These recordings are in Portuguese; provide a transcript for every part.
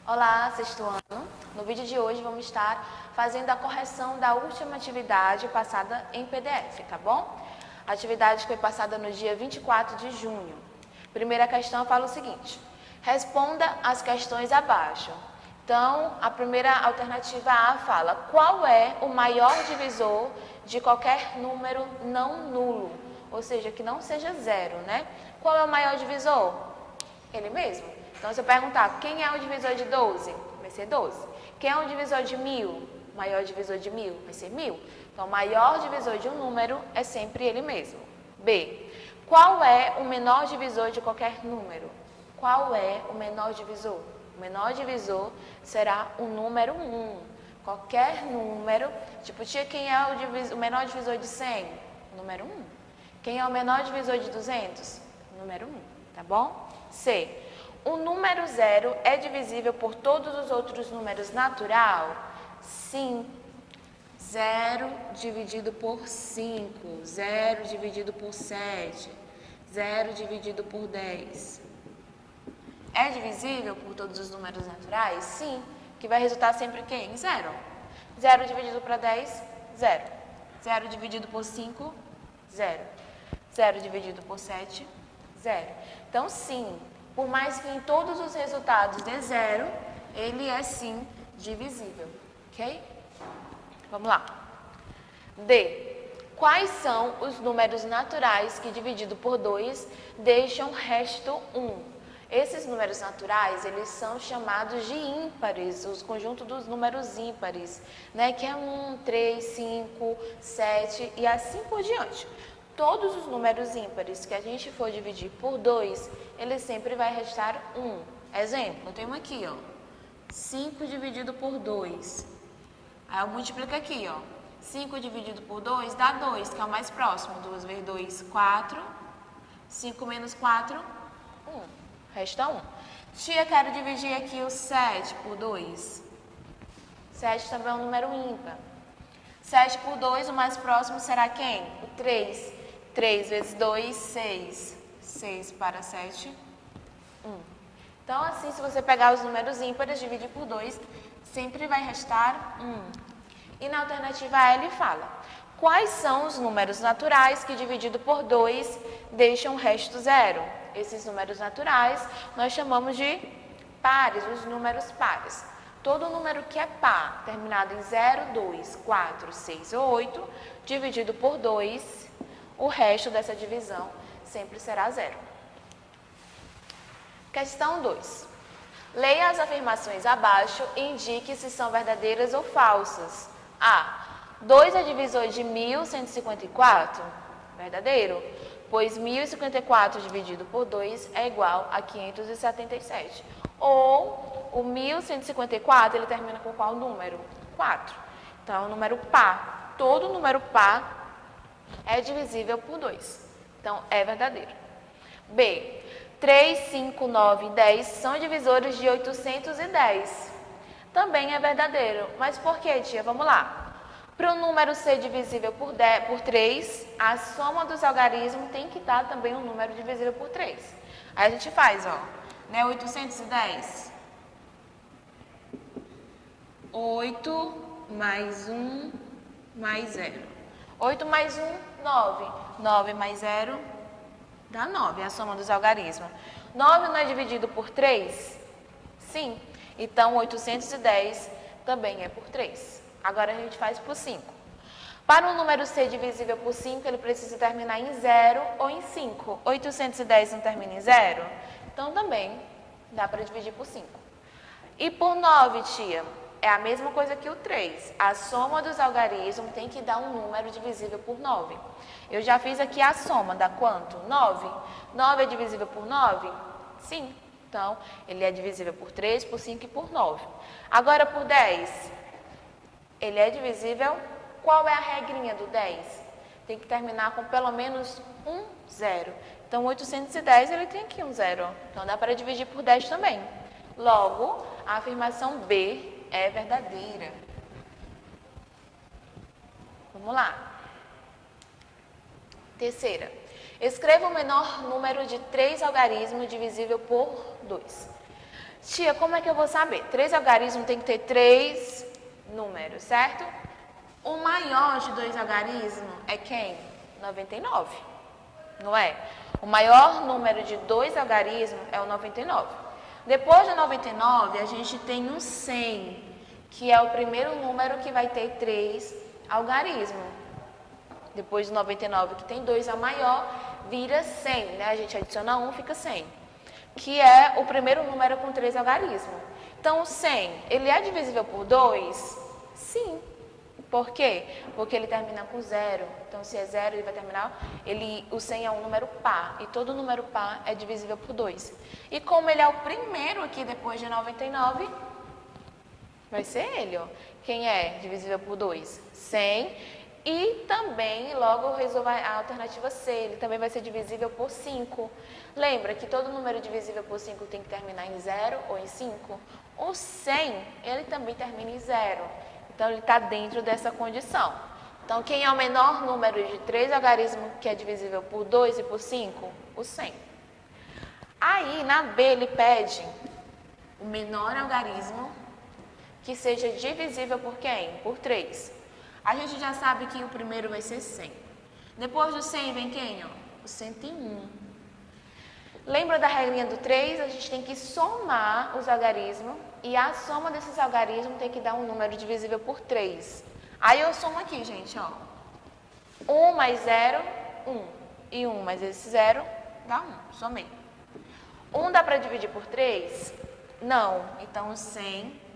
Olá, sexto ano. No vídeo de hoje vamos estar fazendo a correção da última atividade passada em PDF, tá bom? A atividade foi passada no dia 24 de junho. Primeira questão fala o seguinte: responda as questões abaixo. Então, a primeira alternativa A fala: qual é o maior divisor de qualquer número não nulo? Ou seja, que não seja zero, né? Qual é o maior divisor? Ele mesmo. Então, se eu perguntar quem é o divisor de 12, vai ser 12. Quem é o divisor de 1000? O maior divisor de 1000 vai ser 1000. Então, o maior divisor de um número é sempre ele mesmo. B. Qual é o menor divisor de qualquer número? Qual é o menor divisor? O menor divisor será o número 1. Qualquer número, tipo, tia, quem é o menor divisor de 100? O número 1. Quem é o menor divisor de 200? O número 1, tá bom? C. O número 0 é divisível por todos os outros números natural? Sim. 0 dividido por 5, 0 dividido por 7, 0 dividido por 10. É divisível por todos os números naturais? Sim. Que vai resultar sempre quem? 0. 0 dividido por 10, 0. 0 dividido por 5, 0. 0 dividido por 7, 0. Então, sim. Por mais que em todos os resultados dê 0, ele é sim divisível, ok? Vamos lá. D. Quais são os números naturais que dividido por 2 deixam resto 1? Esses números naturais, eles são chamados de ímpares, os conjuntos dos números ímpares, né? Que é 1, 3, 5, 7 e assim por diante. Todos os números ímpares que a gente for dividir por 2, ele sempre vai restar 1. Exemplo, eu tenho aqui, ó, 5 dividido por 2. Aí eu multiplico aqui, ó, 5 dividido por 2 dá 2, que é o mais próximo. 2 vezes 2, 4. 5 menos 4, 1. Resta 1. Tia, quero dividir aqui o 7 por 2. 7 também é um número ímpar. 7 por 2, o mais próximo será quem? O 3. 3 vezes 2, 6. 6 para 7, 1. Então, assim, se você pegar os números ímpares, dividir por 2, sempre vai restar 1. E na alternativa A ele fala: quais são os números naturais que dividido por 2 deixam resto 0? Esses números naturais nós chamamos de pares, os números pares. Todo número que é par, terminado em 0, 2, 4, 6 ou 8, dividido por 2, o resto dessa divisão sempre será 0. Questão 2. Leia as afirmações abaixo e indique se são verdadeiras ou falsas. A. 2 é divisor de 1154? Verdadeiro, pois 1054 dividido por 2 é igual a 577. Ou o 1154, ele termina com qual número? 4. Então, é um número par. Todo número par é divisível por 2. Então, é verdadeiro. B. 3, 5, 9 e 10 são divisores de 810. Também é verdadeiro. Mas por quê, tia? Vamos lá. Para o número ser divisível por 3, a soma dos algarismos tem que dar também um número divisível por 3. Aí a gente faz, ó, né? 810. 8 mais 1 mais 0. 8 mais 1, 9. 9 mais 0, dá 9, a soma dos algarismos. 9 não é dividido por 3? Sim. Então, 810 também é por 3. Agora, a gente faz por 5. Para um número ser divisível por 5, ele precisa terminar em 0 ou em 5. 810 não termina em 0? Então, também dá para dividir por 5. E por 9, tia? É a mesma coisa que o 3. A soma dos algarismos tem que dar um número divisível por 9. Eu já fiz aqui a soma, dá quanto? 9. 9 é divisível por 9? Sim. Então, ele é divisível por 3, por 5 e por 9. Agora, por 10, ele é divisível. Qual é a regrinha do 10? Tem que terminar com pelo menos um 0. Então, 810, ele tem aqui um 0. Então, dá para dividir por 10 também. Logo, a afirmação B é verdadeira. Vamos lá. Terceira. Escreva o menor número de 3 algarismos divisível por 2. Tia, como é que eu vou saber? 3 algarismos tem que ter 3 números, certo? O maior de 2 algarismos é quem? 99, não é? O maior número de 2 algarismos é o 99. Depois do 99, a gente tem o 100, que é o primeiro número que vai ter 3 algarismos. Depois do 99, que tem 2, é o maior, vira 100, né? A gente adiciona 1, fica 100. Que é o primeiro número com 3 algarismos. Então, o 100, ele é divisível por 2? Sim. Por quê? Porque ele termina com 0. Então, se é 0, ele vai terminar... o 100 é um número par. E todo número par é divisível por 2. E como ele é o primeiro aqui depois de 99, vai ser ele, ó. Quem é divisível por 2? 100. E também, logo eu resolvo a alternativa C, ele também vai ser divisível por 5. Lembra que todo número divisível por 5 tem que terminar em 0 ou em 5? O 100, ele também termina em 0. Então, ele está dentro dessa condição. Então, quem é o menor número de 3 algarismos que é divisível por 2 e por 5? O 100. Aí, na B, ele pede o menor algarismo que seja divisível por quem? Por 3. A gente já sabe que o primeiro vai ser 100. Depois do 100 vem quem? Ó? O 101. Lembra da regrinha do 3? A gente tem que somar os algarismos e a soma desses algarismos tem que dar um número divisível por 3. Aí eu somo aqui, gente, ó. 1 mais 0, 1. E 1 mais esse 0 dá 1. Somei. 1 dá para dividir por 3? Não. Então, o 100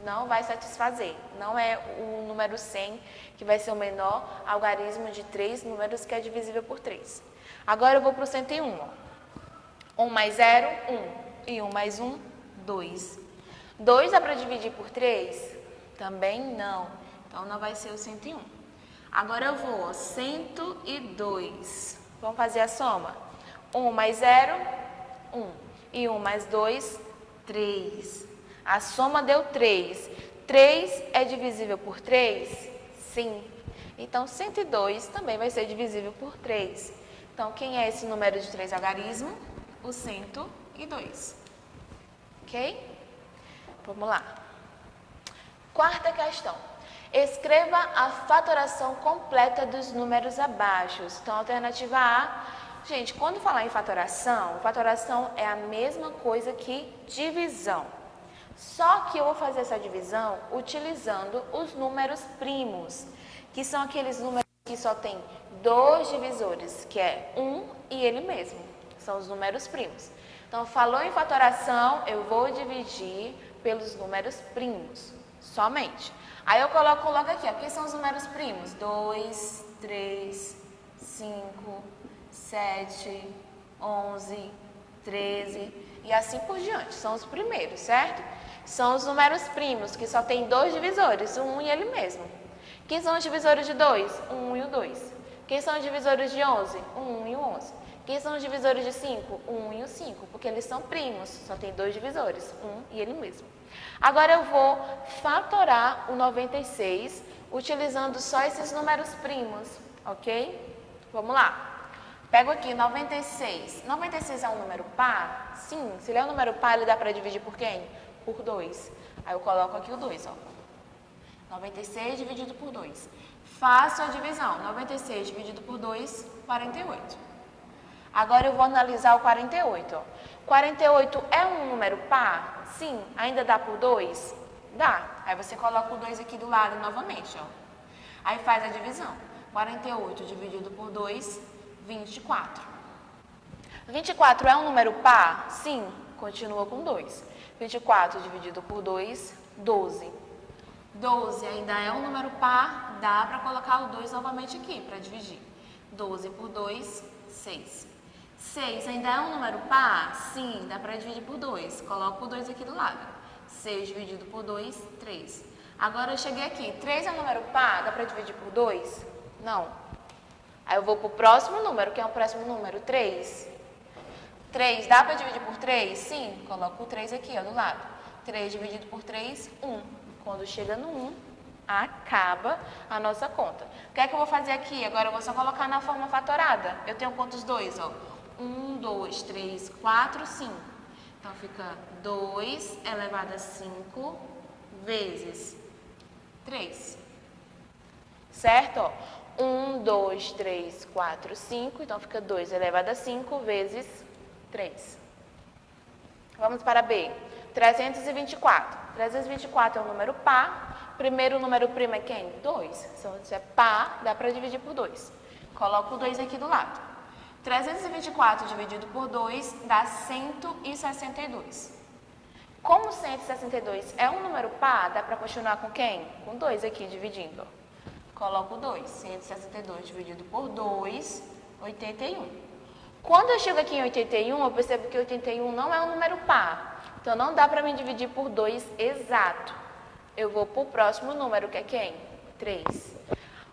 não vai satisfazer. Não é o número 100 que vai ser o menor algarismo de 3 números que é divisível por 3. Agora eu vou para o 101. Ó. 1 mais 0, 1. E 1 mais 1, 2. 2 dá para dividir por 3? Também não. Então, não vai ser o 101. Agora eu vou, ó, 102. Vamos fazer a soma. 1 mais 0, 1. E 1 mais 2, 3. A soma deu 3. 3 é divisível por 3? Sim. Então, 102 também vai ser divisível por 3. Então, quem é esse número de 3 algarismos? O 102. Ok? Vamos lá. Quarta questão. Escreva a fatoração completa dos números abaixo. Então, alternativa A. Gente, quando falar em fatoração é a mesma coisa que divisão. Só que eu vou fazer essa divisão utilizando os números primos, que são aqueles números que só tem 2 divisores, que é 1 e ele mesmo. São os números primos. Então, falou em fatoração, eu vou dividir pelos números primos, somente. Aí eu coloco logo aqui, ó, quem são os números primos? 2, 3, 5, 7, 11, 13 e assim por diante. São os primeiros, certo? São os números primos, que só tem 2 divisores, o 1 e ele mesmo. Quem são os divisores de 2? O 1 e o 2. Quem são os divisores de 11? O 1 e o 11. Quem são os divisores de 5? O 1 e o 5, porque eles são primos, só tem 2 divisores, 1 e ele mesmo. Agora eu vou fatorar o 96, utilizando só esses números primos, ok? Vamos lá. Pego aqui 96. 96 é um número par? Sim. Se ele é um número par, ele dá para dividir por quem? Por 2. Aí eu coloco aqui o 2, ó. 96 dividido por 2. Faço a divisão. 96 dividido por 2, 48. Agora eu vou analisar o 48, ó. 48 é um número par? Sim. Ainda dá por 2? Dá. Aí você coloca o 2 aqui do lado novamente, ó. Aí faz a divisão. 48 dividido por 2, 24. 24 é um número par? Sim. Continua com 2. 24 dividido por 2, 12. 12 ainda é um número par, dá para colocar o 2 novamente aqui para dividir. 12 por 2, 6. 6 ainda é um número par? Sim, dá para dividir por 2. Coloco o 2 aqui do lado. 6 dividido por 2, 3. Agora eu cheguei aqui. 3 é um número par? Dá para dividir por 2? Não. Aí eu vou para o próximo número, que é o próximo número, 3. 3 dá para dividir por 3? Sim. Coloco o 3 aqui, ó, do lado. 3 dividido por 3, 1. Quando chega no 1, acaba a nossa conta. O que é que eu vou fazer aqui? Agora eu vou só colocar na forma fatorada. Eu tenho quantos 2, ó? 1, 2, 3, 4, 5. Então, fica 2 elevado a 5 vezes 3. Certo? 1, 2, 3, 4, 5. Então, fica 2 elevado a 5 vezes 3. Vamos para B. 324. 324 é um número par. Primeiro número primo é quem? 2. Então, se é par, dá para dividir por 2. Coloco o 2 aqui do lado. 324 dividido por 2 dá 162. Como 162 é um número par, dá para continuar com quem? Com 2 aqui dividindo. Coloco 2. 162 dividido por 2, 81. Quando eu chego aqui em 81, eu percebo que 81 não é um número par. Então, não dá para me dividir por 2 exato. Eu vou para o próximo número, que é quem? 3.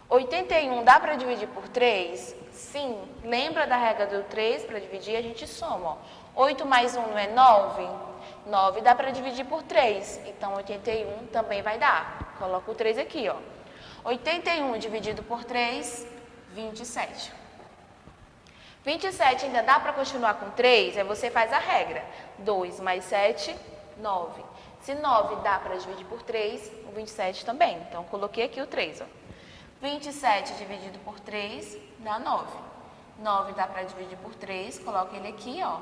81 dá para dividir por 3? Sim. Lembra da regra do 3? Para dividir, a gente soma. Ó. 8 mais 1 não é 9? 9 dá para dividir por 3. Então, 81 também vai dar. Coloco o 3 aqui, ó. 81 dividido por 3, 27. 27 ainda dá para continuar com 3? Aí você faz a regra. 2 mais 7, 9. Se 9 dá para dividir por 3, o 27 também. Então, coloquei aqui o 3, ó. 27 dividido por 3 dá 9. 9 dá para dividir por 3, coloca ele aqui, ó.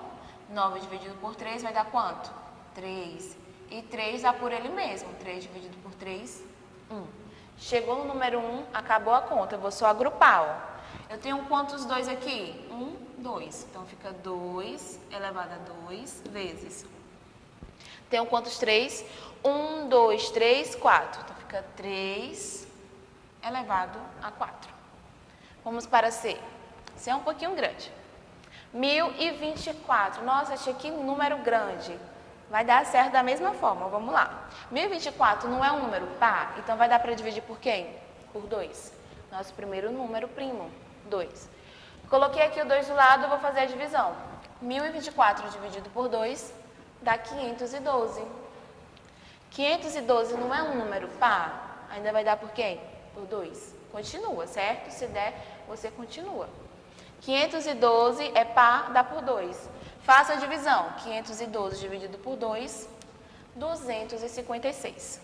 9 dividido por 3 vai dar quanto? 3. E 3 dá por ele mesmo. 3 dividido por 3, 1. Chegou no número 1, acabou a conta. Eu vou só agrupar, ó. Eu tenho quantos 2 aqui? 1, 2. Então, fica 2 elevado a 2 vezes. Tenho quantos 3? 1, 2, 3, 4. Então, fica 3 elevado a 4. Vamos para C. C é um pouquinho grande. 1024. Nossa, achei que número grande. Vai dar certo da mesma forma. Vamos lá. 1024 não é um número par, então vai dar para dividir por quem? Por 2. Nosso primeiro número primo, 2. Coloquei aqui o 2 do lado, vou fazer a divisão. 1024 dividido por 2 dá 512. 512 não é um número par, ainda vai dar por quem? Por 2. Continua, certo? Se der, você continua. 512 é par, dá por 2. Faça a divisão. 512 dividido por 2, 256.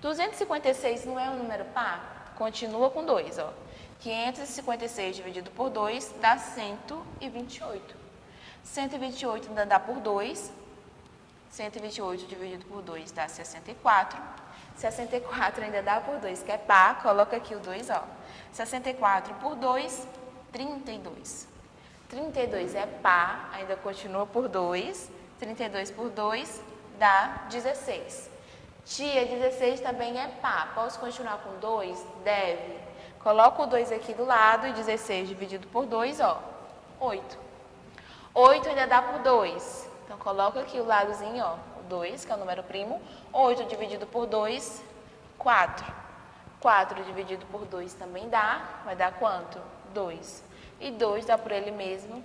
256 não é um número par? Continua com 2, ó. 556 dividido por 2 dá 128. 128 ainda dá por 2. 128 dividido por 2 dá 64. 64 ainda dá por 2, que é par. Coloca aqui o 2, ó. 64 por 2, 32. 32 é par, ainda continua por 2. 32 por 2 dá 16. Tia, 16 também é par. Posso continuar com 2? Deve. Coloco o 2 aqui do lado e 16 dividido por 2, ó, 8. 8 ainda dá por 2. Então, coloco aqui o ladozinho, ó, o 2, que é o número primo. 8 dividido por 2, 4. 4 dividido por 2 também dá. Vai dar quanto? 2. E 2 dá por ele mesmo,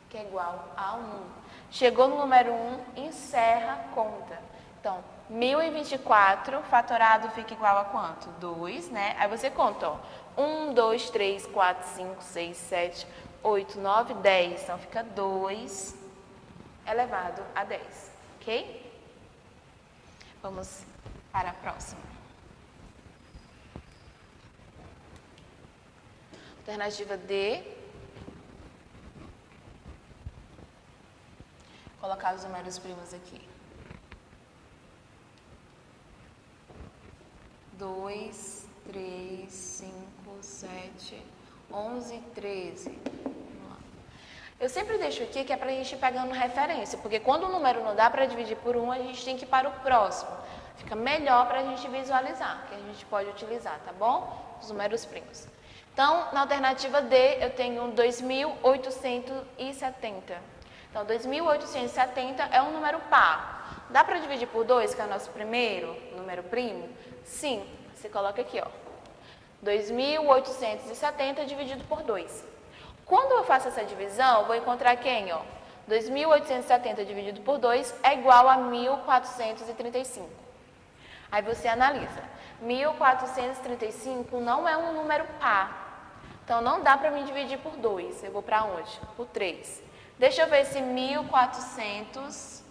que é igual a 1. Chegou no número 1, encerra a conta. Então, 1024 fatorado fica igual a quanto? 2, né? Aí você conta, ó. 1, 2, 3, 4, 5, 6, 7, 8, 9, 10. Então, fica 2 elevado a 10, ok? Vamos para a próxima. Alternativa D. Vou colocar os números primos aqui. 2, 3, 5, 7, 11, 13. Vamos lá. Eu sempre deixo aqui que é para a gente ir pegando referência, porque quando o número não dá para dividir por 1, a gente tem que ir para o próximo. Fica melhor para a gente visualizar, que a gente pode utilizar, tá bom? Os números primos. Então, na alternativa D, eu tenho 2.870. Então, 2.870 é um número par. Dá para dividir por 2, que é o nosso primeiro número primo? Sim, você coloca aqui, ó. 2.870 dividido por 2. Quando eu faço essa divisão, eu vou encontrar quem, ó? 2.870 dividido por 2 é igual a 1.435. Aí você analisa. 1.435 não é um número par. Então, não dá para me dividir por 2. Eu vou para onde? Por 3. Deixa eu ver se 1.400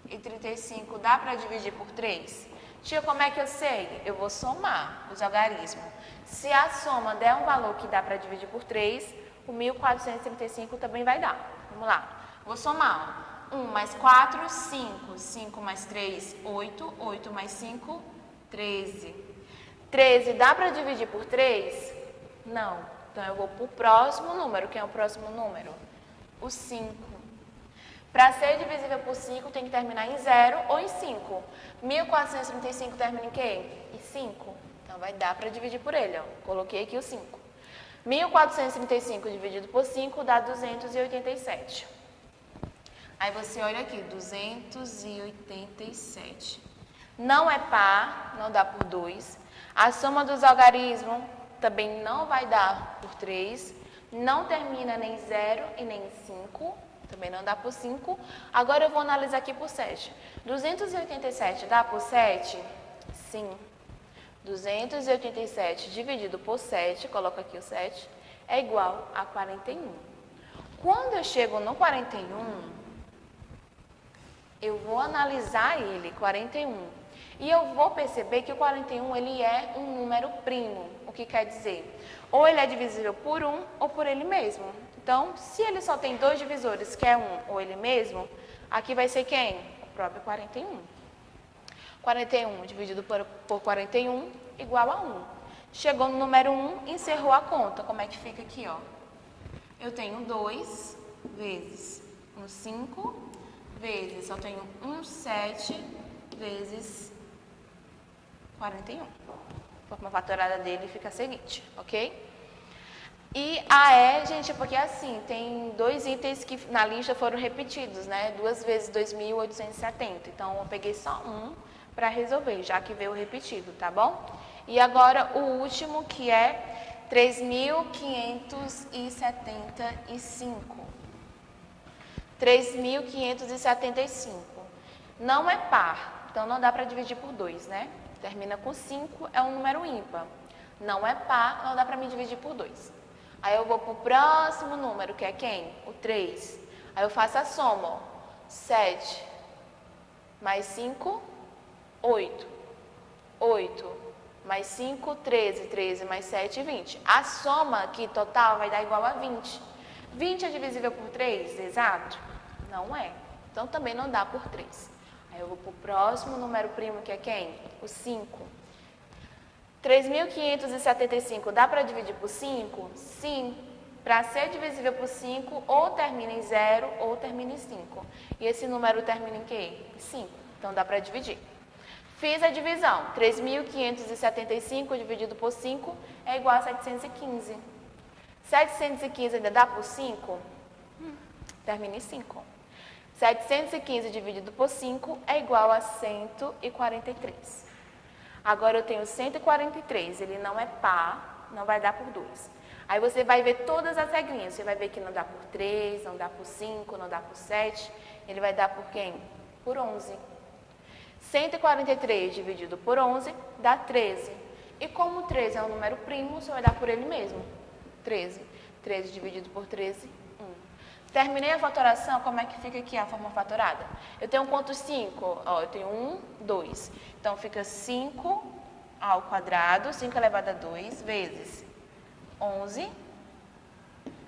e 35 dá para dividir por 3? Tia, como é que eu sei? Eu vou somar os algarismos. Se a soma der um valor que dá para dividir por 3, o 1435 também vai dar. Vamos lá. Vou somar. 1 mais 4, 5. 5 mais 3, 8. 8 mais 5, 13. 13 dá para dividir por 3? Não. Então, eu vou para o próximo número. Quem é o próximo número? O 5. Para ser divisível por 5, tem que terminar em 0 ou em 5. 1435 termina em quê? Em 5. Então, vai dar para dividir por ele. Ó. Coloquei aqui o 5. 1435 dividido por 5 dá 287. Aí você olha aqui, 287. Não é par, não dá por 2. A soma dos algarismos também não vai dar por 3. Não termina nem 0 e nem 5. Também não dá por 5. Agora eu vou analisar aqui por 7. 287 dá por 7? Sim. 287 dividido por 7, coloco aqui o 7, é igual a 41. Quando eu chego no 41, eu vou analisar ele, 41. E eu vou perceber que o 41 ele é um número primo. O que quer dizer? Ou ele é divisível por 1 ou por ele mesmo. Então, se ele só tem dois divisores, que é 1 ou ele mesmo, aqui vai ser quem? O próprio 41. 41 dividido por 41 igual a 1. Chegou no número 1, encerrou a conta. Como é que fica aqui, ó? Eu tenho 2 vezes 1, 5, vezes, só tenho 1, 7, vezes 41. A forma fatorada dele fica a seguinte, ok? E a E, gente, é porque assim, tem dois itens que na lista foram repetidos, né? 2 vezes 2.870. Então, eu peguei só um para resolver, já que veio repetido, tá bom? E agora o último, que é 3.575. 3.575. Não é par, então não dá para dividir por 2, né? Termina com 5, é um número ímpar. Não é par, não dá para me dividir por 2. Aí eu vou para o próximo número, que é quem? O 3. Aí eu faço a soma, ó. 7 mais 5, 8. 8 mais 5, 13. 13 mais 7, 20. A soma aqui total vai dar igual a 20. 20 é divisível por 3, exato? Não é. Então também não dá por 3. Aí eu vou para o próximo número primo, que é quem? O 5. 3.575 dá para dividir por 5? Sim. Para ser divisível por 5, ou termina em 0 ou termina em 5. E esse número termina em quê? 5. Então dá para dividir. Fiz a divisão. 3.575 dividido por 5 é igual a 715. 715 ainda dá por 5? Termina em 5. 715 dividido por 5 é igual a 143. Agora eu tenho 143, ele não é par, não vai dar por 2. Aí você vai ver todas as regrinhas, você vai ver que não dá por 3, não dá por 5, não dá por 7, ele vai dar por quem? Por 11. 143 dividido por 11 dá 13. E como 13 é um número primo, você vai dar por ele mesmo, 13. 13 dividido por 13, 1. Terminei a fatoração, como é que fica aqui a forma fatorada? Eu tenho quantos 5? Ó, eu tenho 1, 2. Então, fica 5 ao quadrado, 5 elevado a 2, vezes 11,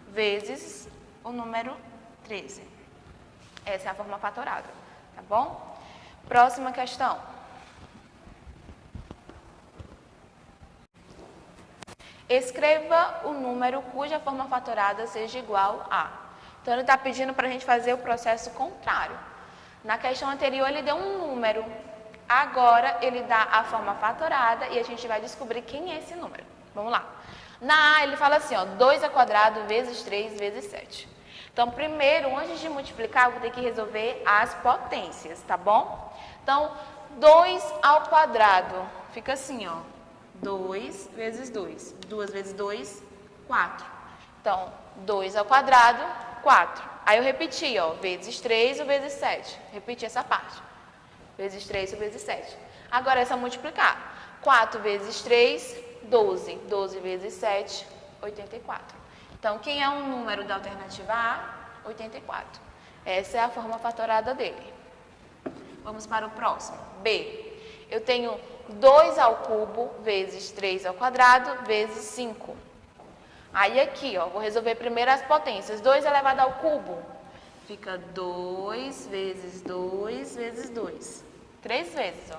vezes o número 13. Essa é a forma fatorada, tá bom? Próxima questão. Escreva o número cuja forma fatorada seja igual a... Então, ele está pedindo para a gente fazer o processo contrário. Na questão anterior, ele deu um número. Agora, ele dá a forma fatorada e a gente vai descobrir quem é esse número. Vamos lá. Na A, ele fala assim, ó, 2 ao quadrado vezes 3 vezes 7. Então, primeiro, antes de multiplicar, eu vou ter que resolver as potências, tá bom? Então, 2 ao quadrado fica assim, ó. 2 vezes 2. 2 vezes 2, 4. Então, 2 ao quadrado, 4. Aí eu repeti, ó, vezes 3 ou vezes 7. Repeti essa parte. Vezes 3 ou vezes 7. Agora é só multiplicar. 4 vezes 3, 12. 12 vezes 7, 84. Então, quem é um número da alternativa A? 84. Essa é a forma fatorada dele. Vamos para o próximo. B. Eu tenho 2 ao cubo vezes 3 ao quadrado vezes 5. Aí aqui, ó, vou resolver primeiro as potências. 2 elevado ao cubo fica 2 vezes 2 vezes 2. 3 vezes, ó.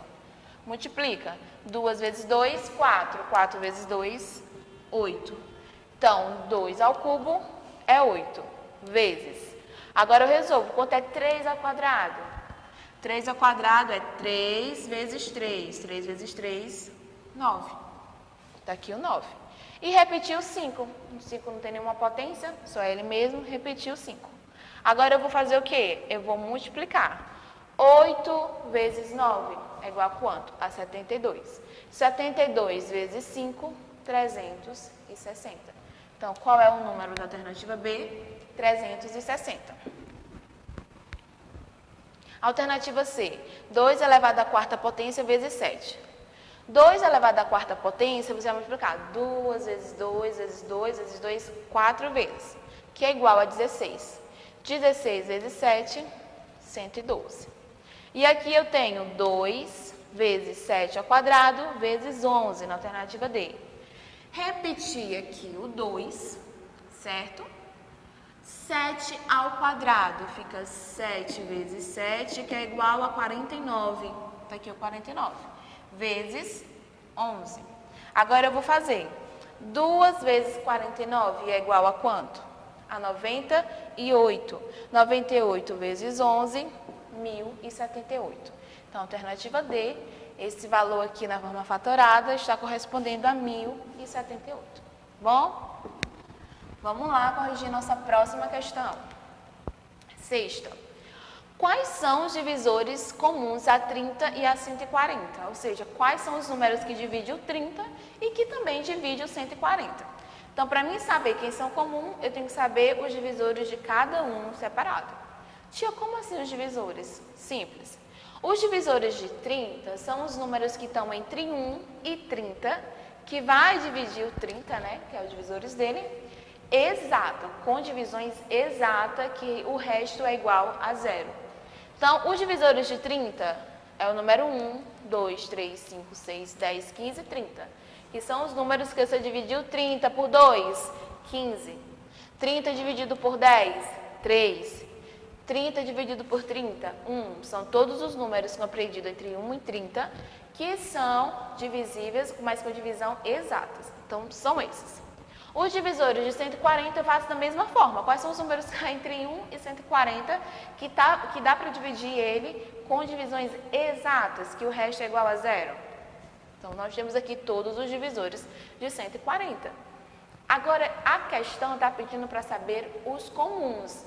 Multiplica. 2 vezes 2, 4. 4 vezes 2, 8. Então, 2 ao cubo é 8 vezes. Agora eu resolvo. Quanto é 3 ao quadrado? 3 ao quadrado é 3 vezes 3. 3 vezes 3, 9. Está aqui o 9. E repetir o 5. O 5 não tem nenhuma potência, só ele mesmo, repetir o 5. Agora eu vou fazer o quê? Eu vou multiplicar. 8 vezes 9 é igual a quanto? A 72. 72 vezes 5, 360. Então, qual é o número da alternativa B? 360. Alternativa C, 2 elevado à quarta potência vezes 7. 2 elevado à quarta potência, você vai multiplicar 2 vezes 2 vezes 2 vezes 2, 4 vezes, que é igual a 16. 16 vezes 7, 112. E aqui eu tenho 2 vezes 7 ao quadrado vezes 11, na alternativa D. Repetir aqui o 2, certo? 7 ao quadrado fica 7 vezes 7, que é igual a 49. Está aqui o 49. Vezes 11. Agora eu vou fazer 2 vezes 49 é igual a quanto? A 98. 98 vezes 11, 1078. Então, alternativa D, esse valor aqui na forma fatorada está correspondendo a 1078. Bom? Vamos lá corrigir nossa próxima questão. Sexta. Quais são os divisores comuns a 30 e a 140? Ou seja, quais são os números que dividem o 30 e que também dividem o 140? Então, para mim saber quem são comuns, eu tenho que saber os divisores de cada um separado. Tia, como assim os divisores? Simples. Os divisores de 30 são os números que estão entre 1 e 30, que vai dividir o 30, né? Que é os divisores dele. Exato, com divisões exatas, que o resto é igual a zero. Então, os divisores de 30 é o número 1, 2, 3, 5, 6, 10, 15 e 30. Que são os números que você dividiu 30 por 2, 15. 30 dividido por 10, 3. 30 dividido por 30, 1. São todos os números compreendidos entre 1 e 30, que são divisíveis, mas com divisão exatas. Então, são esses. Os divisores de 140 eu faço da mesma forma. Quais são os números entre 1 e 140 que dá para dividir ele com divisões exatas, que o resto é igual a zero? Então, nós temos aqui todos os divisores de 140. Agora, a questão está pedindo para saber os comuns.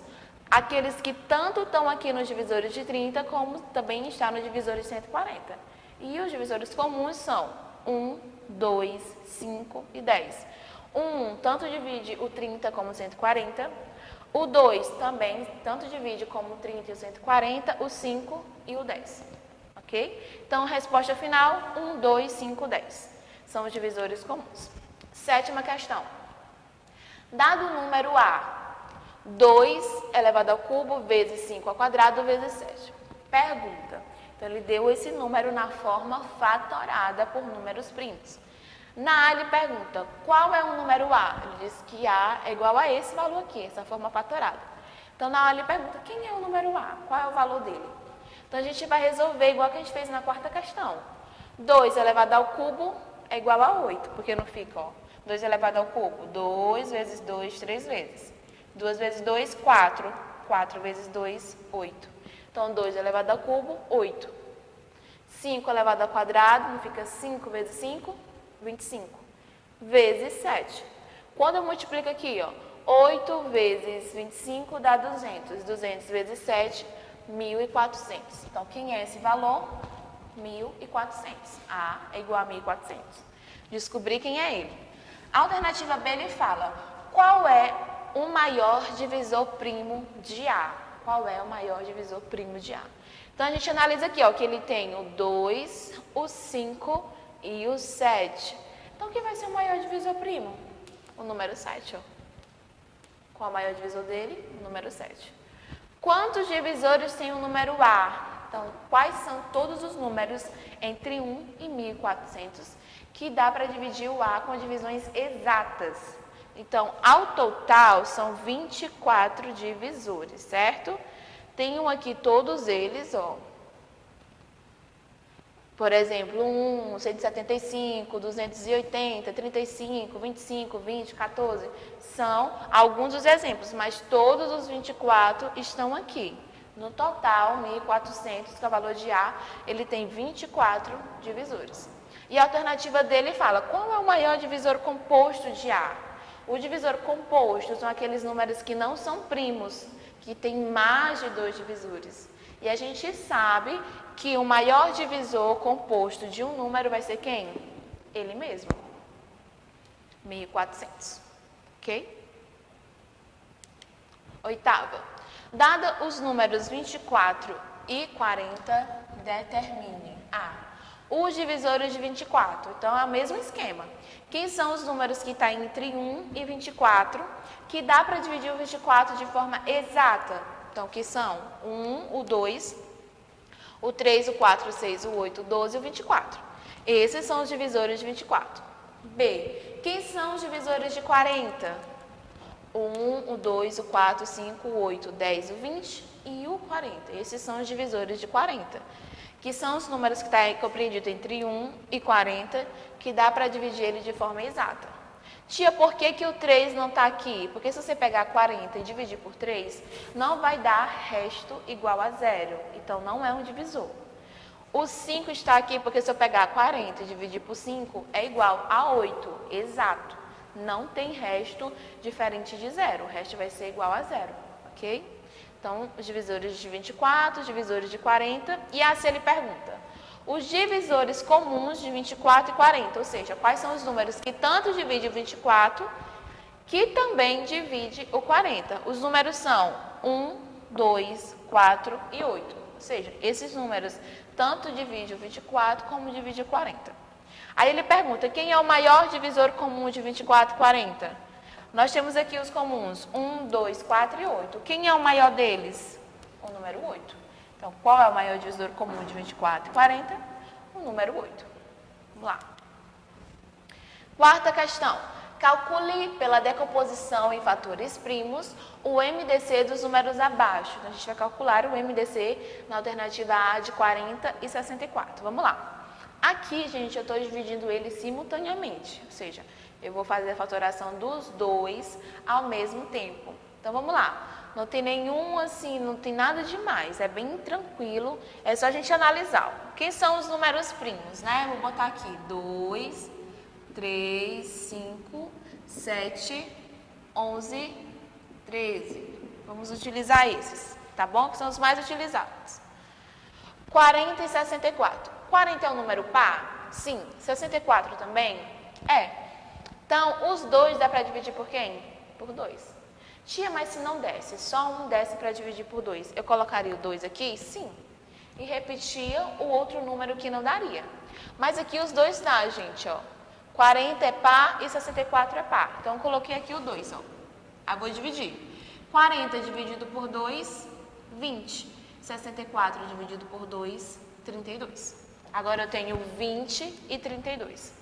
Aqueles que tanto estão aqui nos divisores de 30, como também está no divisor de 140. E os divisores comuns são 1, 2, 5 e 10. O 1 tanto divide o 30 como o 140, o 2 também tanto divide como o 30 e o 140, o 5 e o 10, ok? Então, resposta final, 1, 2, 5, 10. São os divisores comuns. Sétima questão. Dado o número A, 2 elevado ao cubo vezes 5 ao quadrado vezes 7. Pergunta. Então, ele deu esse número na forma fatorada por números primos. Na A, ele pergunta, qual é o número A? Ele diz que A é igual a esse valor aqui, essa forma fatorada. Então, na A, ele pergunta, quem é o número A? Qual é o valor dele? Então, a gente vai resolver igual que a gente fez na quarta questão. 2 elevado ao cubo é igual a 8, porque não fica, ó. 2 elevado ao cubo, 2 vezes 2, 3 vezes. 2 vezes 2, 4. 4 vezes 2, 8. Então, 2 elevado ao cubo, 8. 5 elevado ao quadrado, não fica 5 vezes 5? 25, vezes 7. Quando eu multiplico aqui, ó, 8 vezes 25 dá 200. 200 vezes 7, 1.400. Então, quem é esse valor? 1.400. A é igual a 1.400. Descobri quem é ele. A alternativa B, ele fala, qual é o maior divisor primo de A? Qual é o maior divisor primo de A? Então, a gente analisa aqui, ó, que ele tem o 2, o 5 e o 7. Então, quem vai ser o maior divisor primo? O número 7, ó. Qual é o maior divisor dele? O número 7. Quantos divisores tem o número A? Então, quais são todos os números entre 1 e 1400 que dá para dividir o A com divisões exatas? Então, ao total, são 24 divisores, certo? Tenho aqui todos eles, ó. Por exemplo, 1, 175, 280, 35, 25, 20, 14. São alguns dos exemplos, mas todos os 24 estão aqui. No total, 1.400, que é o valor de A, ele tem 24 divisores. E a alternativa dele fala, qual é o maior divisor composto de A? O divisor composto são aqueles números que não são primos, que tem mais de 2 divisores. E a gente sabe que o maior divisor composto de um número vai ser quem? Ele mesmo. 1.400. Ok? Oitava. Dada os números 24 e 40, determine os divisores de 24. Então, é o mesmo esquema. Quem são os números que estão entre 1 e 24, que dá para dividir o 24 de forma exata? Então, que são o 1, o 2, o 3, o 4, o 6, o 8, o 12 e o 24. Esses são os divisores de 24. B. Quem são os divisores de 40? O 1, o 2, o 4, o 5, o 8, o 10, o 20 e o 40. Esses são os divisores de 40, que são os números que estão compreendidos entre 1 e 40, que dá para dividir ele de forma exata. Tia, por que o 3 não está aqui? Porque se você pegar 40 e dividir por 3, não vai dar resto igual a 0. Então, não é um divisor. O 5 está aqui porque se eu pegar 40 e dividir por 5, é igual a 8. Exato. Não tem resto diferente de 0. O resto vai ser igual a 0. Ok? Então, os divisores de 24, os divisores de 40. E assim ele pergunta, os divisores comuns de 24 e 40, ou seja, quais são os números que tanto dividem o 24, que também divide o 40. Os números são 1, 2, 4 e 8. Ou seja, esses números tanto dividem o 24 como dividem o 40. Aí ele pergunta, quem é o maior divisor comum de 24 e 40? Nós temos aqui os comuns, 1, 2, 4 e 8. Quem é o maior deles? O número 8. Então, qual é o maior divisor comum de 24 e 40? O número 8. Vamos lá. Quarta questão. Calcule pela decomposição em fatores primos o MDC dos números abaixo. Então, a gente vai calcular o MDC na alternativa A de 40 e 64. Vamos lá. Aqui, gente, eu estou dividindo eles simultaneamente. Ou seja, eu vou fazer a fatoração dos dois ao mesmo tempo. Então, vamos lá. Não tem nenhum, assim, não tem nada demais. É bem tranquilo. É só a gente analisar. Quem são os números primos, né? Eu vou botar aqui 2, 3, 5, 7, 11, 13. Vamos utilizar esses, tá bom? Que são os mais utilizados. 40 e 64. 40 é um número par? Sim. 64 também? É. Então, os dois dá para dividir por quem? Por 2. Tia, mas se não desse, só um desse para dividir por 2, eu colocaria o 2 aqui? Sim. E repetia o outro número que não daria. Mas aqui os dois dá, gente, ó. 40 é par e 64 é par. Então, eu coloquei aqui o 2, ó. Aí, vou dividir. 40 dividido por 2, 20. 64 dividido por 2, 32. Agora, eu tenho 20 e 32.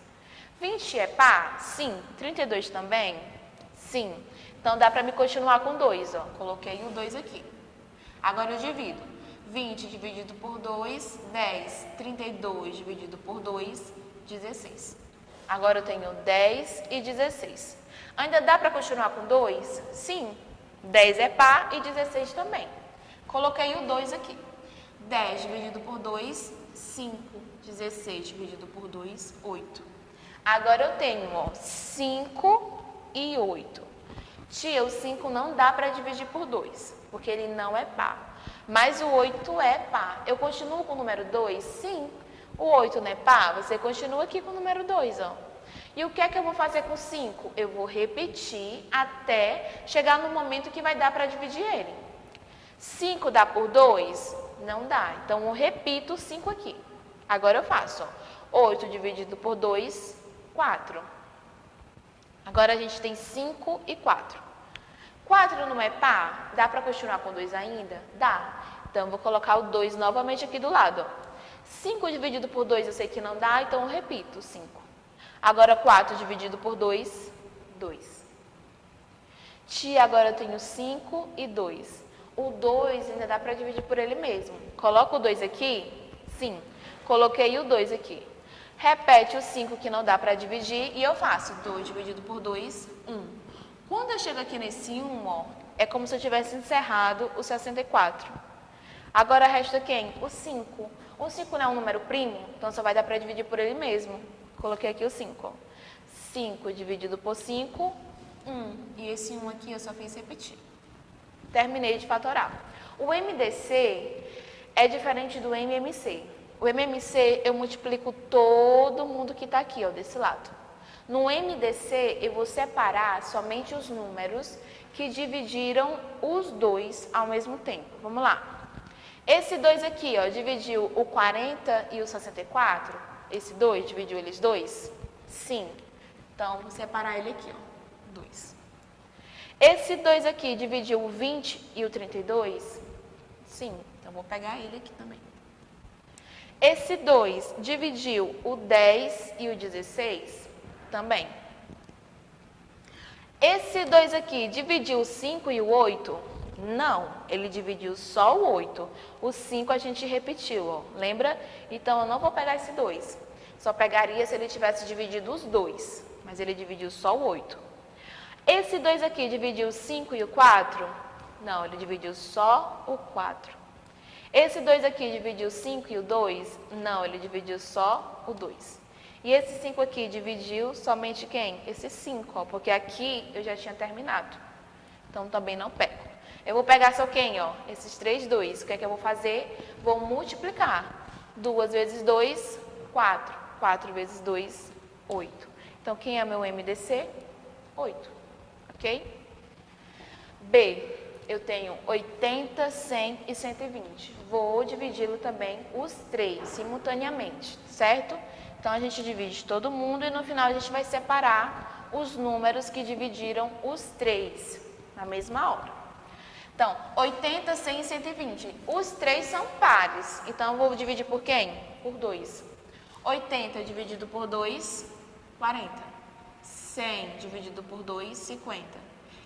20 é par? Sim. 32 também? Sim. Então, dá para me continuar com 2, ó. Coloquei o 2 aqui. Agora, eu divido. 20 dividido por 2, 10. 32 dividido por 2, 16. Agora, eu tenho 10 e 16. Ainda dá para continuar com 2? Sim. 10 é par e 16 também. Coloquei o 2 aqui. 10 dividido por 2, 5. 16 dividido por 2, 8. Agora, eu tenho, ó, 5 e 8. Tia, o 5 não dá para dividir por 2, porque ele não é par. Mas o 8 é par. Eu continuo com o número 2? Sim. O 8 não é par? Você continua aqui com o número 2, ó. E o que é que eu vou fazer com o 5? Eu vou repetir até chegar no momento que vai dar para dividir ele. 5 dá por 2? Não dá. Então, eu repito o 5 aqui. Agora eu faço, ó. 8 dividido por 2, 4. Agora, a gente tem 5 e 4. 4 não é par? Dá para continuar com 2 ainda? Dá. Então, eu vou colocar o 2 novamente aqui do lado. 5 dividido por 2 eu sei que não dá, então eu repito, 5. Agora, 4 dividido por 2, 2. Tia, agora eu tenho 5 e 2. O 2 ainda dá para dividir por ele mesmo. Coloco o 2 aqui? Sim. Coloquei o 2 aqui. Repete o 5 que não dá para dividir e eu faço 2 dividido por 2, 1. Quando eu chego aqui nesse 1, ó, é como se eu tivesse encerrado o 64. Agora resta quem? O 5. O 5 não é um número primo, então só vai dar para dividir por ele mesmo. Coloquei aqui o 5. 5 dividido por 5, 1. E esse 1 aqui eu só fiz repetir. Terminei de fatorar. O MDC é diferente do MMC. O MMC eu multiplico todo mundo que está aqui, ó, desse lado. No MDC eu vou separar somente os números que dividiram os dois ao mesmo tempo. Vamos lá. Esse 2 aqui, ó, dividiu o 40 e o 64? Esse 2 dividiu eles dois? Sim. Então, vou separar ele aqui, ó, 2. Esse 2 aqui dividiu o 20 e o 32? Sim. Então, vou pegar ele aqui também. Esse 2 dividiu o 10 e o 16? Também. Esse 2 aqui dividiu o 5 e o 8? Não, ele dividiu só o 8. O 5 a gente repetiu, ó, lembra? Então, eu não vou pegar esse 2. Só pegaria se ele tivesse dividido os dois, mas ele dividiu só o 8. Esse 2 aqui dividiu o 5 e o 4? Não, ele dividiu só o 4. Esse 2 aqui dividiu o 5 e o 2? Não, ele dividiu só o 2. E esse 5 aqui dividiu somente quem? Esse 5, ó, porque aqui eu já tinha terminado. Então, também não pego. Eu vou pegar só quem, ó? Esses 3 2. O que é que eu vou fazer? Vou multiplicar. 2 vezes 2, 4. 4 vezes 2, 8. Então, quem é meu MDC? 8. Ok? B. Eu tenho 80, 100 e 120. Vou dividi-lo também os 3 simultaneamente, certo? Então, a gente divide todo mundo e no final a gente vai separar os números que dividiram os 3 na mesma hora. Então, 80, 100 e 120. Os 3 são pares, então eu vou dividir por quem? Por 2. 80 dividido por 2, 40. 100 dividido por 2, 50.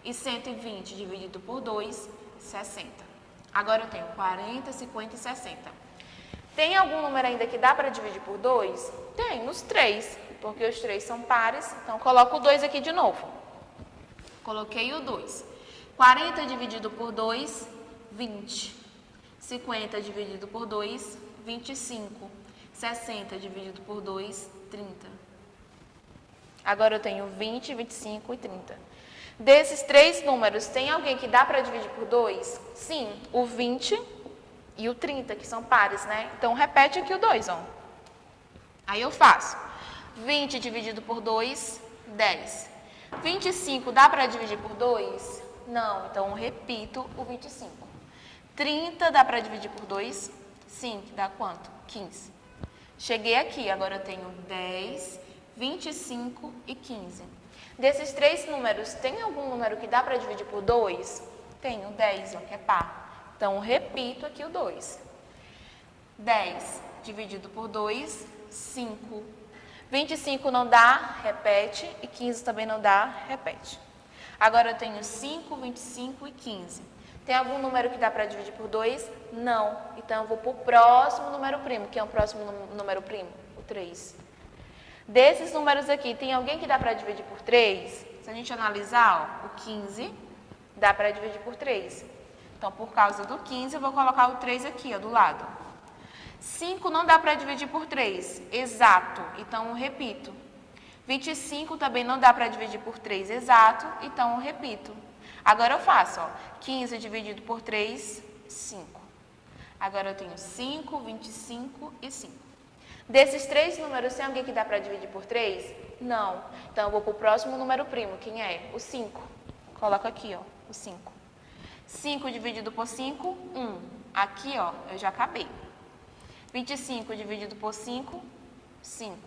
E 120 dividido por 2, 60. Agora eu tenho 40, 50 e 60. Tem algum número ainda que dá para dividir por 2? Tem, os 3, porque os 3 são pares, então coloco o 2 aqui de novo. Coloquei o 2. 40 dividido por 2, 20. 50 dividido por 2, 25. 60 dividido por 2, 30. Agora eu tenho 20, 25 e 30. Desses 3 números, tem alguém que dá para dividir por 2? Sim, o 20 e o 30, que são pares, né? Então, repete aqui o 2, ó. Aí eu faço 20 dividido por 2, 10. 25 dá para dividir por 2? Não, então eu repito o 25. 30 dá para dividir por 2? Sim, que dá quanto? 15. Cheguei aqui, agora eu tenho 10, 25 e 15. Desses 3 números, tem algum número que dá para dividir por 2? Tenho 10, ó, que é par. Então, eu repito aqui o 2. 10 dividido por 2, 5. 25 não dá, repete. E 15 também não dá, repete. Agora eu tenho 5, 25 e 15. Tem algum número que dá para dividir por 2? Não. Então, eu vou para o próximo número primo. Que é o próximo número primo? O 3. Desses números aqui, tem alguém que dá para dividir por 3? Se a gente analisar, ó, o 15 dá para dividir por 3. Então, por causa do 15, eu vou colocar o 3 aqui, ó, do lado. 5 não dá para dividir por 3. Exato. Então, eu repito. 25 também não dá para dividir por 3. Exato. Então, eu repito. Agora eu faço, ó, 15 dividido por 3, 5. Agora eu tenho 5, 25 e 5. Desses 3 números, tem alguém que dá para dividir por 3? Não. Então, eu vou para o próximo número primo. Quem é? O 5. Coloco aqui, ó, o 5. 5 dividido por 5, 1. Aqui, ó, eu já acabei. 25 dividido por 5, 5.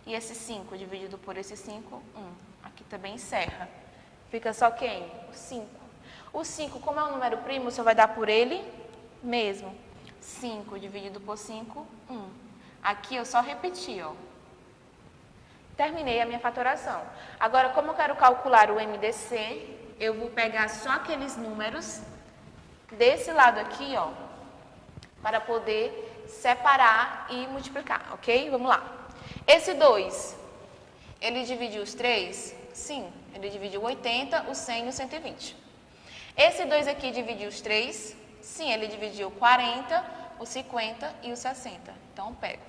E esse 5 dividido por esse 5, 1. Aqui também encerra. Fica só quem? O 5. O 5, como é um número primo, você vai dar por ele mesmo. 5 dividido por 5, 1. Aqui eu só repeti, ó. Terminei a minha fatoração. Agora, como eu quero calcular o MDC, eu vou pegar só aqueles números desse lado aqui, ó, para poder separar e multiplicar, ok? Vamos lá. Esse 2, ele dividiu os 3? Sim, ele dividiu o 80, o 100 e o 120. Esse 2 aqui dividiu os 3? Sim, ele dividiu o 40, o 50 e o 60. Então, eu pego.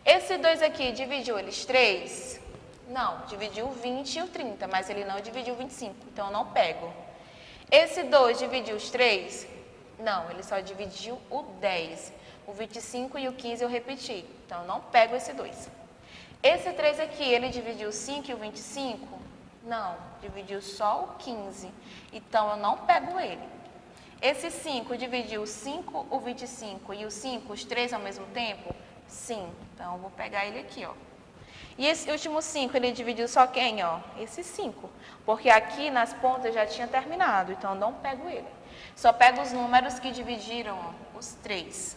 Esse 2 aqui dividiu eles 3? Não, dividiu o 20 e o 30, mas ele não dividiu o 25, então eu não pego. Esse 2 dividiu os 3? Não, ele só dividiu o 10. O 25 e o 15 eu repeti, então eu não pego esse 2. Esse 3 aqui, ele dividiu o 5 e o 25? Não, dividiu só o 15, então eu não pego ele. Esse 5 dividiu o 5, o 25 e o 5, os 3 ao mesmo tempo? Sim, então eu vou pegar ele aqui, ó. E esse último 5, ele dividiu só quem, ó? Esse 5, porque aqui nas pontas eu já tinha terminado, então eu não pego ele. Só pego os números que dividiram, ó, os 3.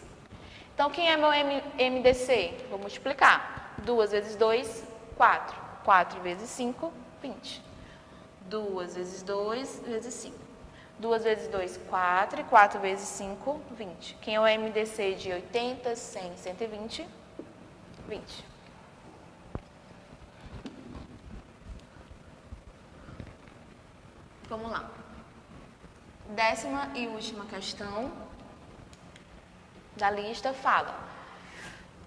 Então, quem é meu MDC? Vou multiplicar. 2 vezes 2, 4. 4 vezes 5, 20. 2 vezes 2 vezes 5. 2 vezes 2, 4. E 4 vezes 5, 20. Quem é o MDC de 80, 100, 120? 20. Vamos lá. 10ª e última questão da lista fala: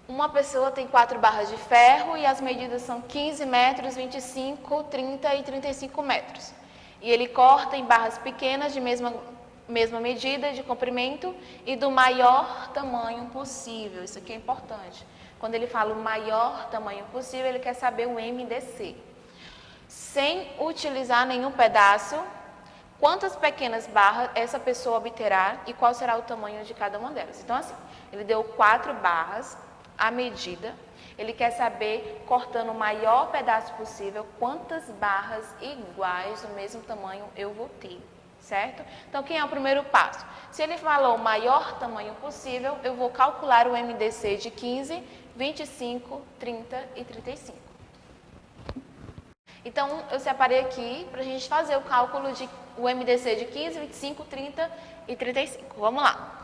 uma pessoa tem 4 barras de ferro e as medidas são 15 metros, 25, 30 e 35 metros. E ele corta em barras pequenas de mesma medida de comprimento e do maior tamanho possível. Isso aqui é importante. Quando ele fala o maior tamanho possível, ele quer saber o MDC. Sem utilizar nenhum pedaço, quantas pequenas barras essa pessoa obterá e qual será o tamanho de cada uma delas. Então, assim, ele deu 4 barras, a medida, ele quer saber, cortando o maior pedaço possível, quantas barras iguais do mesmo tamanho eu vou ter, certo? Então, quem é o primeiro passo? Se ele falou o maior tamanho possível, eu vou calcular o MDC de 15, 25, 30 e 35. Então, eu separei aqui para a gente fazer o cálculo de o MDC de 15, 25, 30 e 35. Vamos lá.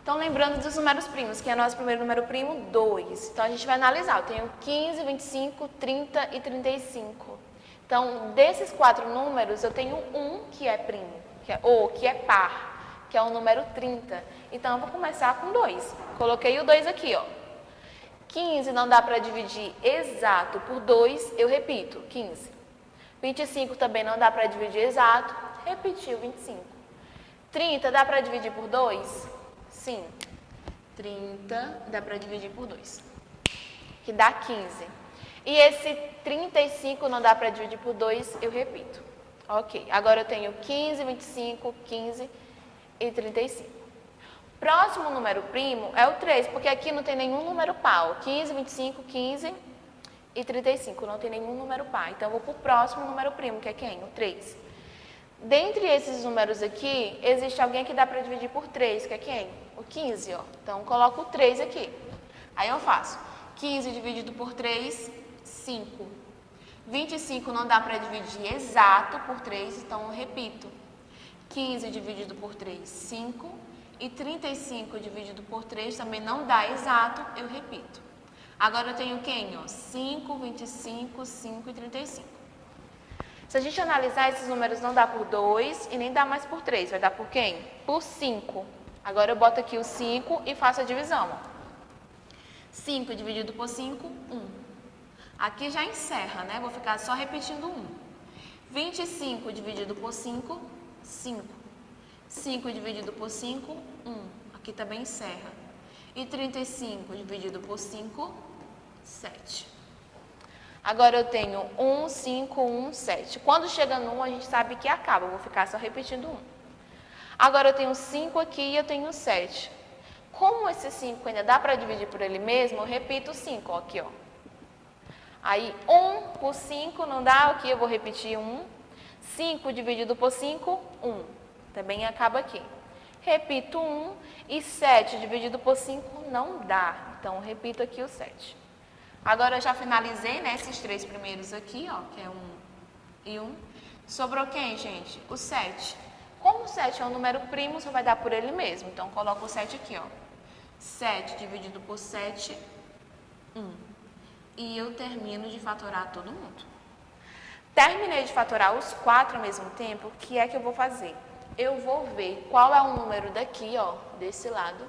Então, lembrando dos números primos, que é nosso primeiro número primo, 2. Então, a gente vai analisar. Eu tenho 15, 25, 30 e 35. Então, desses 4 números, eu tenho um que é primo, que é par, que é o número 30. Então, eu vou começar com 2. Coloquei o 2 aqui, ó. 15 não dá para dividir exato por 2, eu repito, 15. 25 também não dá para dividir exato, repetiu 25. 30 dá para dividir por 2? Sim. 30 dá para dividir por 2, que dá 15. E esse 35 não dá para dividir por 2, eu repito. Ok, agora eu tenho 15, 25, 15 e 35. Próximo número primo é o 3, porque aqui não tem nenhum número par. 15, 25, 15 e 35, não tem nenhum número par. Então, eu vou para o próximo número primo, que é quem? O 3. Dentre esses números aqui, existe alguém que dá para dividir por 3, que é quem? O 15, ó. Então, eu coloco o 3 aqui. Aí, eu faço 15 dividido por 3, 5. 25 não dá para dividir exato por 3, então, eu repito. 15 dividido por 3, 5. E 35 dividido por 3 também não dá exato, eu repito. Agora eu tenho quem? Ó? 5, 25, 5 e 35. Se a gente analisar, esses números não dá por 2 e nem dá mais por 3. Vai dar por quem? Por 5. Agora eu boto aqui o 5 e faço a divisão. Ó. 5 dividido por 5, 1. Aqui já encerra, né? Vou ficar só repetindo 1. 25 dividido por 5, 5. 5 dividido por 5, 1. Aqui também encerra. E 35 dividido por 5, 7. Agora eu tenho 1, 5, 1, 7. Quando chega no 1, a gente sabe que acaba. Eu vou ficar só repetindo 1. Agora eu tenho 5 aqui e eu tenho 7. Como esse 5 ainda dá para dividir por ele mesmo, eu repito 5, ó, aqui, ó. Aí, 1 por 5 não dá, aqui eu vou repetir 1. 5 dividido por 5, 1. Também acaba aqui. repito 1 e 7 dividido por 5 não dá. Então, repito aqui o 7. Agora, eu já finalizei, né, esses três primeiros aqui, ó, que é 1 e 1. Sobrou quem, gente? O 7. Como o 7 é um número primo, só vai dar por ele mesmo. Então, coloco o 7 aqui, ó. 7 dividido por 7, 1. E eu termino de fatorar todo mundo. Terminei de fatorar os 4 ao mesmo tempo, o que é que eu vou fazer? Eu vou ver qual é o número daqui, ó, desse lado,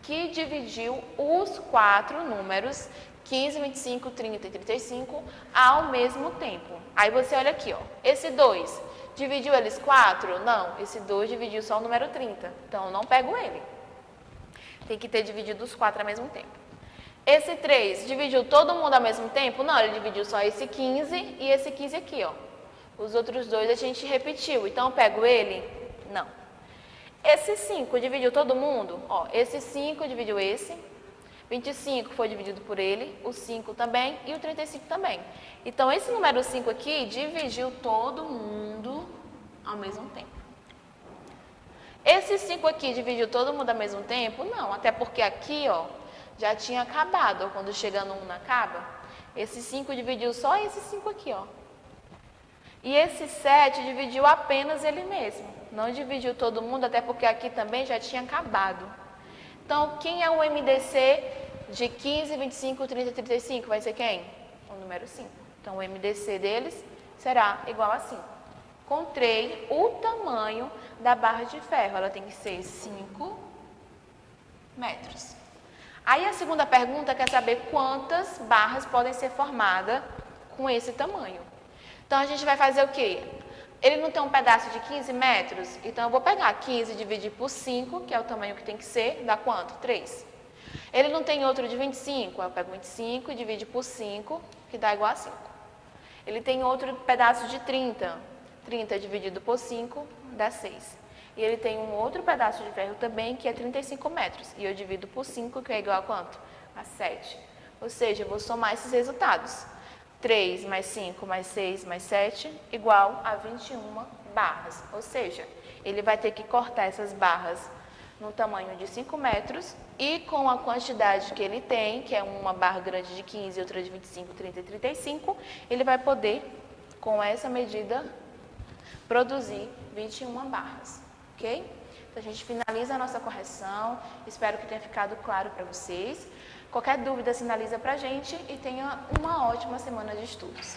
que dividiu os 4 números 15, 25, 30 e 35 ao mesmo tempo. Aí você olha aqui, ó, esse 2 dividiu eles 4? Não, esse 2 dividiu só o número 30, então eu não pego ele. Tem que ter dividido os 4 ao mesmo tempo. Esse 3 dividiu todo mundo ao mesmo tempo? Não, ele dividiu só esse 15 e esse 15 aqui, ó. Os outros dois a gente repetiu, então eu pego ele? Não. Esse 5 dividiu todo mundo? Ó, esse 5 dividiu esse, 25 foi dividido por ele, o 5 também e o 35 também. Então, esse número 5 aqui dividiu todo mundo ao mesmo tempo. Esse 5 aqui dividiu todo mundo ao mesmo tempo? Não, até porque aqui, ó, já tinha acabado, ó, quando chega no 1 não acaba. Esse 5 dividiu só esse 5 aqui, ó. E esse 7 dividiu apenas ele mesmo. Não dividiu todo mundo, até porque aqui também já tinha acabado. Então, quem é o MDC de 15, 25, 30 e 35? Vai ser quem? O número 5. Então, o MDC deles será igual a 5. Encontrei o tamanho da barra de ferro. Ela tem que ser 5 metros. Aí, a segunda pergunta quer saber quantas barras podem ser formadas com esse tamanho. Então, a gente vai fazer o quê? Ele não tem um pedaço de 15 metros? Então, eu vou pegar 15 e dividir por 5, que é o tamanho que tem que ser, dá quanto? 3. Ele não tem outro de 25? Eu pego 25 e divido por 5, que dá igual a 5. Ele tem outro pedaço de 30. 30 dividido por 5 dá 6. E ele tem um outro pedaço de ferro também, que é 35 metros. E eu divido por 5, que é igual a quanto? A 7. Ou seja, eu vou somar esses resultados. 3 mais 5 mais 6 mais 7 igual a 21 barras. Ou seja, ele vai ter que cortar essas barras no tamanho de 5 metros e com a quantidade que ele tem, que é uma barra grande de 15 e outra de 25, 30 e 35, ele vai poder, com essa medida, produzir 21 barras. Ok? Então, a gente finaliza a nossa correção. Espero que tenha ficado claro para vocês. Qualquer dúvida, sinaliza para a gente e tenha uma ótima semana de estudos.